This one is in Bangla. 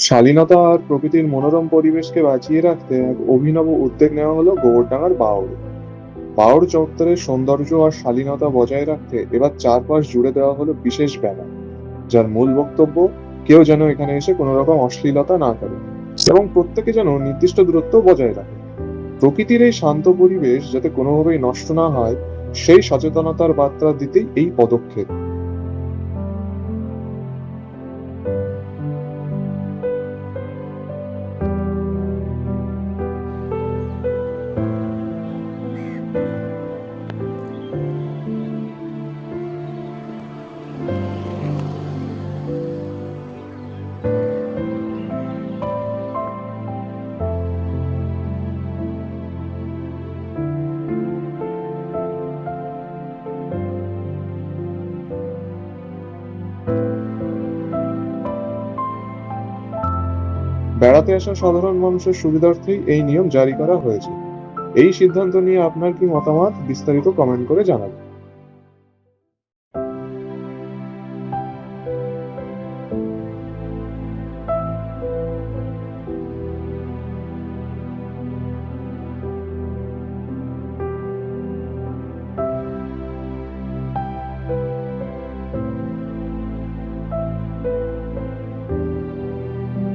শালীনতা আর প্রকৃতির মনোরম পরিবেশকে বাঁচিয়ে রাখতে এক অভিনব উদ্যোগ নেওয়া হলো গোবরডাঙ্গার বাওড়ে। বাওড় চত্বরের সৌন্দর্য আর শালীনতা বজায় রাখতে এবার চারপাশ জুড়ে দেওয়া হলো বিশেষ ব্যানার, যার মূল বক্তব্য কেউ যেন এখানে এসে কোনো রকম অশ্লীলতা না করে এবং প্রত্যেকে যেন নির্দিষ্ট দূরত্ব বজায় রাখে। প্রকৃতির এই শান্ত পরিবেশ যাতে কোনোভাবেই নষ্ট না হয়, সেই সচেতনতার বার্তা দিতেই এই পদক্ষেপ। বেড়াতে আসা সাধারণ মানুষের সুবিধার্থেই এই নিয়ম জারি করা হয়েছে। এই সিদ্ধান্ত নিয়ে আপনার কি মতামত, বিস্তারিত কমেন্ট করে জানাবেন।